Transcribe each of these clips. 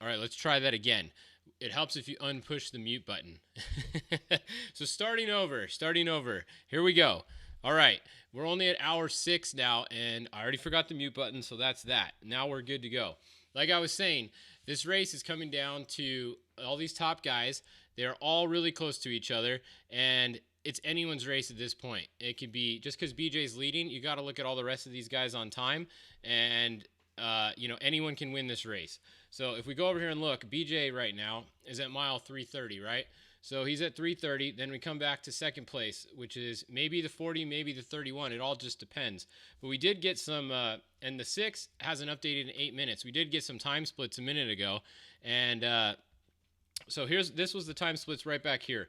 All right, let's try that again. It helps if you unpush the mute button. So starting over. Here we go. All right, we're only at hour 6 now, and I already forgot the mute button, so that's that. Now we're good to go. Like I was saying, this race is coming down to all these top guys. They're all really close to each other, and it's anyone's race at this point. It could be just because BJ's leading, you got to look at all the rest of these guys on time, and anyone can win this race. So if we go over here and look, BJ right now is at mile 330, right? So he's at 330. Then we come back to second place, which is maybe the 40, maybe the 31. It all just depends. But we did get some, and the 6 hasn't updated in 8 minutes. We did get some time splits a minute ago. And so this was the time splits right back here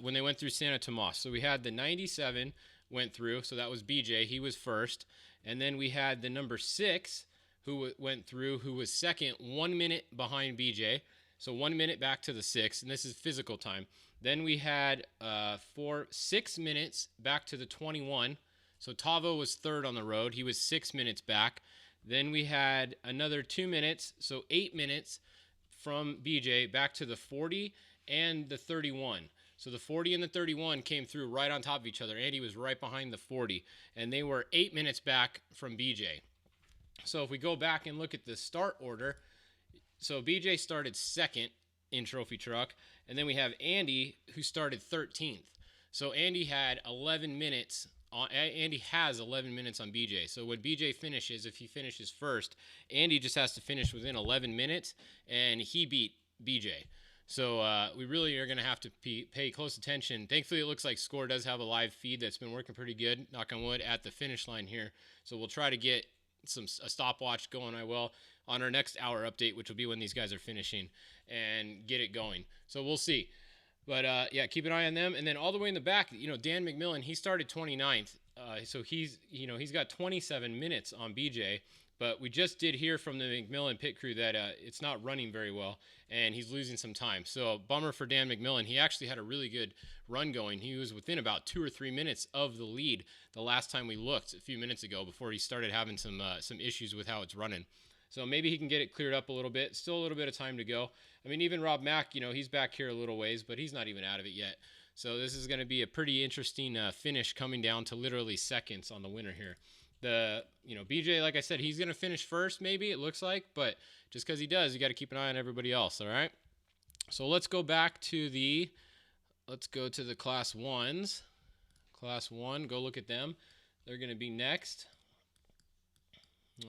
when they went through Santa Tomas. So we had the 97 went through. So that was BJ. He was first. And then we had the number 6 who went through, who was second, 1 minute behind BJ. So 1 minute back to the 6, and this is physical time. Then we had 6 minutes back to the 21. So Tavo was third on the road. He was 6 minutes back. Then we had another 2 minutes, so 8 minutes from BJ back to the 40 and the 31. So the 40 and the 31 came through right on top of each other. Andy was right behind the 40, and they were 8 minutes back from BJ. So if we go back and look at the start order, so BJ started second in Trophy Truck, and then we have Andy who started 13th. So Andy had 11 minutes. Andy has 11 minutes on BJ. So when BJ finishes, if he finishes first, Andy just has to finish within 11 minutes, and he beat BJ. So we really are going to have to pay close attention. Thankfully, it looks like Score does have a live feed that's been working pretty good, knock on wood, at the finish line here. So we'll try to get a stopwatch going. I will on our next hour update, which will be when these guys are finishing, and get it going. So we'll see. But yeah, keep an eye on them. And then all the way in the back, Dan McMillan, he started 29th. So he's got 27 minutes on BJ. But we just did hear from the McMillan pit crew that it's not running very well, and he's losing some time. So bummer for Dan McMillan. He actually had a really good run going. He was within about 2 or 3 minutes of the lead the last time we looked a few minutes ago before he started having some issues with how it's running. So maybe he can get it cleared up a little bit. Still a little bit of time to go. I mean, even Rob Mack, he's back here a little ways, but he's not even out of it yet. So this is going to be a pretty interesting finish, coming down to literally seconds on the winner here. BJ, like I said, he's going to finish first, maybe, it looks like, but just because he does, you got to keep an eye on everybody else, all right? So let's go to the Class 1s. Class 1, go look at them. They're going to be next.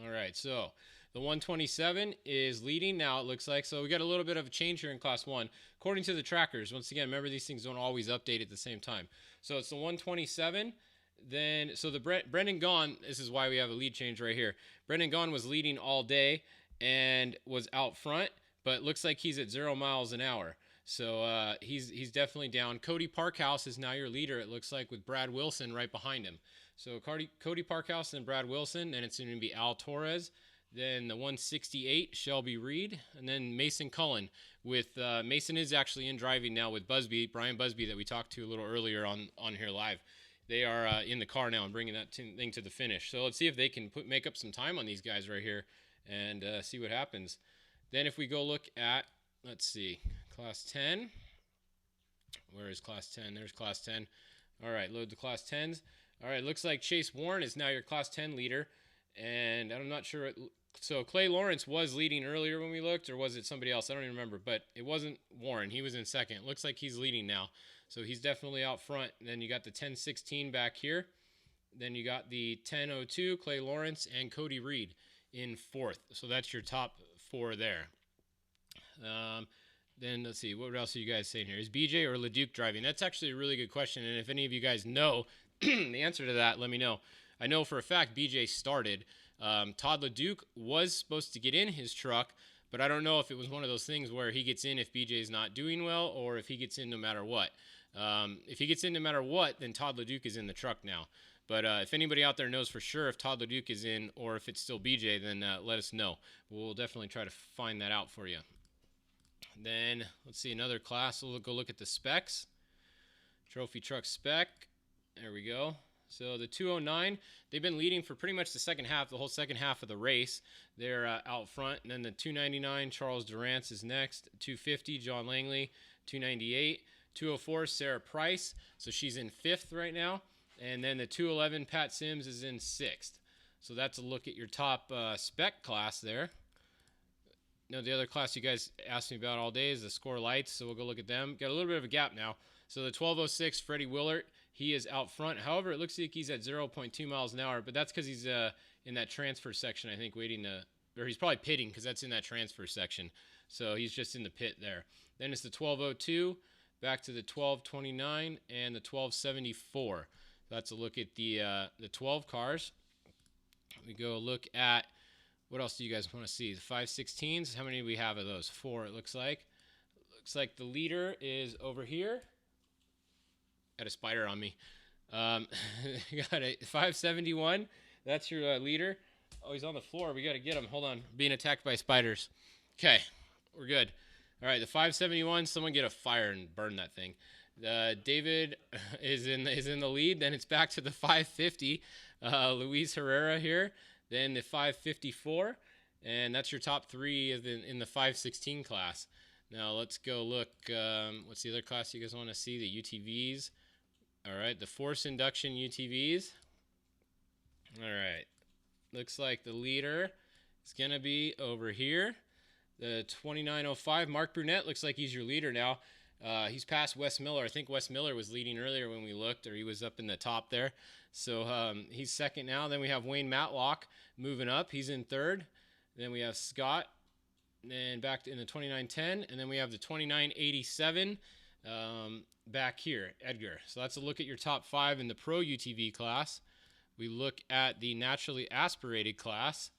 All right, so the 127 is leading now, it looks like. So we got a little bit of a change here in Class 1. According to the trackers, once again, remember these things don't always update at the same time. So it's the 127. Then, so Brendan Gaughan, this is why we have a lead change right here. Brendan Gaughan was leading all day and was out front, but looks like he's at 0 miles an hour. So he's definitely down. Cody Parkhouse is now your leader, it looks like, with Brad Wilson right behind him. So Cody Parkhouse and Brad Wilson, and it's going to be Al Torres. Then the 168, Shelby Reed, and then Mason Cullen. With Mason is actually in driving now with Brian Busby, that we talked to a little earlier on here live. They are in the car now and bringing that thing to the finish. So let's see if they can make up some time on these guys right here and see what happens. Then if we go look at, let's see, Class 10. Where is Class 10? There's Class 10. All right, load the Class 10s. All right, looks like Chase Warren is now your Class 10 leader. And I'm not sure. So Clay Lawrence was leading earlier when we looked, or was it somebody else? I don't even remember. But it wasn't Warren. He was in second. Looks like he's leading now. So he's definitely out front. And then you got the 1016 back here. Then you got the 1002, Clay Lawrence, and Cody Reed in fourth. So that's your top 4 there. Then let's see, what else are you guys saying here? Is BJ or LeDuc driving? That's actually a really good question. And if any of you guys know the answer to that, let me know. I know for a fact BJ started. Todd LeDuc was supposed to get in his truck, but I don't know if it was one of those things where he gets in if BJ's not doing well, or if he gets in no matter what. If he gets in no matter what, then Todd LeDuc is in the truck now. But if anybody out there knows for sure if Todd LeDuc is in or if it's still BJ, then let us know. We'll definitely try to find that out for you. Then let's see, another class. We'll go look at the specs. Trophy truck spec. There we go. So the 209, they've been leading for pretty much the second half, the whole second half of the race. They're out front. And then the 299, Charles Durance is next. 250, John Langley. 298, 204, Sarah Price. So she's in 5th right now. And then the 211, Pat Sims is in 6th. So that's a look at your top spec class there. Now, the other class you guys asked me about all day is the Score Lights, so we'll go look at them. Got a little bit of a gap now. So the 1206, Freddie Willert, he is out front. However, it looks like he's at 0.2 miles an hour, but that's because he's in that transfer section, I think, waiting to, or he's probably pitting because that's in that transfer section. So he's just in the pit there. Then it's the 1202, back to the 1229, and the 1274. That's a look at the 12 cars. We go look at, what else do you guys want to see? The 516s. How many do we have of those? 4, it looks like. Looks like the leader is over here. Got a spider on me. You got a 571. That's your leader. Oh, he's on the floor. We got to get him. Hold on. Being attacked by spiders. Okay, we're good. All right, the 571. Someone get a fire and burn that thing. David is in the lead. Then it's back to the 550. Luis Herrera here. Then the 554, and that's your top 3 in the 516 class. Now let's go look. What's the other class you guys want to see? The UTVs. All right, the force induction UTVs. All right, looks like the leader is gonna be over here. The 2905, Mark Brunette, looks like he's your leader now. He's past Wes Miller. I think Wes Miller was leading earlier when we looked, or he was up in the top there. So he's second now. Then we have Wayne Matlock moving up. He's in 3rd. Then we have Scott, and back in the 2910. And then we have the 2987 back here, Edgar. So that's a look at your top 5 in the Pro UTV class. We look at the naturally aspirated class.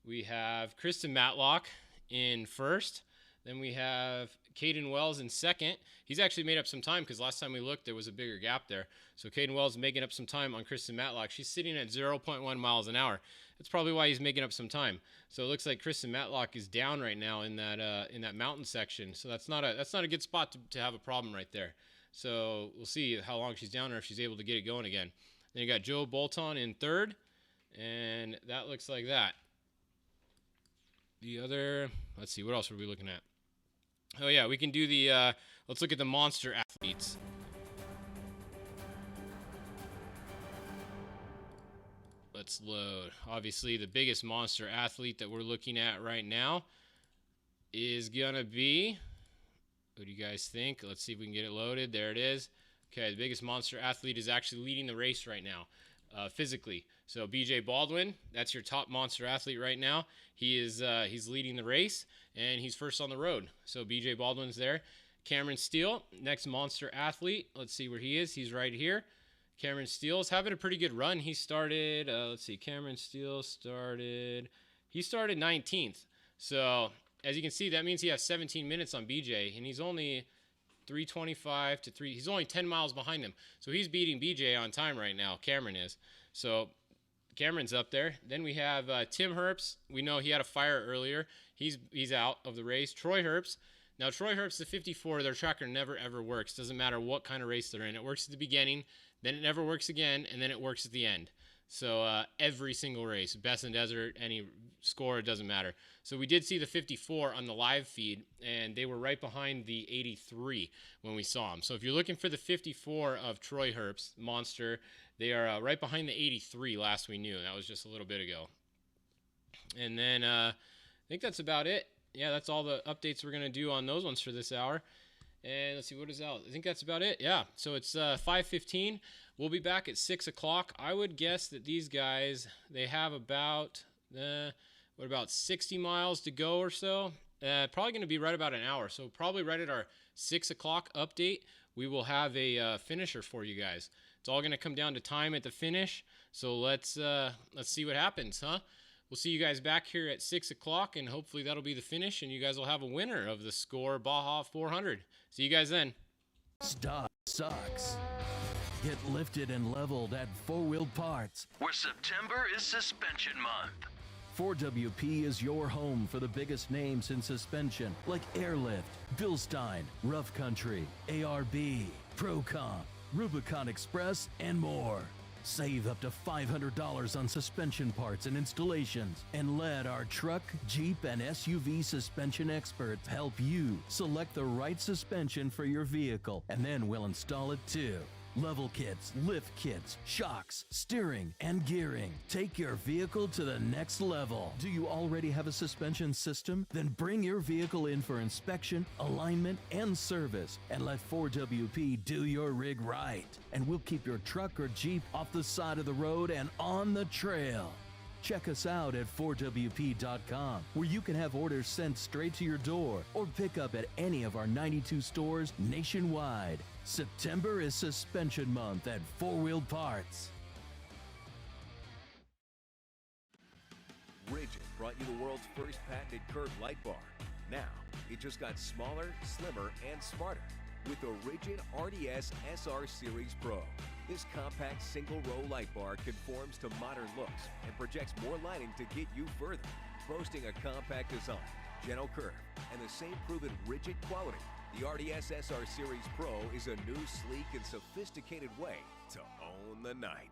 We have Kristen Matlock in 1st. Then we have Caden Wells in 2nd. He's actually made up some time because last time we looked, there was a bigger gap there. So Caden Wells making up some time on Kristen Matlock. She's sitting at 0.1 miles an hour. That's probably why he's making up some time. So it looks like Kristen Matlock is down right now in that mountain section. So that's not a good spot to have a problem right there. So we'll see how long she's down or if she's able to get it going again. Then you got Joe Bolton in 3rd, and that looks like that. The other, let's see, what else were we looking at? Oh yeah, we can do the, let's look at the monster athletes. Let's load. Obviously, the biggest monster athlete that we're looking at right now is gonna be, what do you guys think? Let's see if we can get it loaded. There it is. Okay, the biggest monster athlete is actually leading the race right now, physically. So BJ Baldwin, that's your top monster athlete right now. He's leading the race, and he's first on the road. So BJ Baldwin's there. Cameron Steele, next monster athlete. Let's see where he is. He's right here. Cameron Steele's having a pretty good run. He started, let's see, Cameron Steele started 19th. So as you can see, that means he has 17 minutes on BJ, and he's only 325 to 3. He's only 10 miles behind him. So he's beating BJ on time right now. Cameron is. So Cameron's up there. Then we have Tim Herbst. We know he had a fire earlier. He's out of the race. Troy Herbst. Now, Troy Herbst, the 54, their tracker never, ever works. Doesn't matter what kind of race they're in. It works at the beginning, then it never works again, and then it works at the end. So every single race, best in desert, any score, it doesn't matter. So we did see the 54 on the live feed, and they were right behind the 83 when we saw them. So if you're looking for the 54 of Troy Herbst, Monster, they are right behind the 83 last we knew. That was just a little bit ago. And then I think that's about it. Yeah, that's all the updates we're going to do on those ones for this hour. And let's see, what is out? I think that's about it. Yeah, so it's 5:15. We'll be back at 6 o'clock. I would guess that these guys, they have about 60 miles to go or so. Probably going to be right about an hour. So probably right at our 6 o'clock update, we will have a finisher for you guys. It's all going to come down to time at the finish. So let's see what happens, huh? We'll see you guys back here at 6 o'clock, and hopefully that'll be the finish, and you guys will have a winner of the Score Baja 400. See you guys then. Stock sucks. Get lifted and leveled at 4-Wheel Parts, where September is suspension month. 4WP is your home for the biggest names in suspension, like Airlift, Bilstein, Rough Country, ARB, Procom, Rubicon Express, and more. Save up to $500 on suspension parts and installations, and let our truck, Jeep, and SUV suspension experts help you select the right suspension for your vehicle, and then we'll install it too. Level kits, lift kits, shocks, steering, and gearing. Take your vehicle to the next level. Do you already have a suspension system? Then bring your vehicle in for inspection, alignment, and service, and let 4WP do your rig right. And we'll keep your truck or Jeep off the side of the road and on the trail. Check us out at 4WP.com, where you can have orders sent straight to your door or pick up at any of our 92 stores nationwide. September is suspension month at 4-Wheel Parts. Rigid brought you the world's first patented curved light bar. Now, it just got smaller, slimmer, and smarter with the Rigid RDS SR Series Pro. This compact single-row light bar conforms to modern looks and projects more lighting to get you further, boasting a compact design, gentle curve, and the same proven rigid quality. The RDS SR Series Pro is a new, sleek, and sophisticated way to own the night.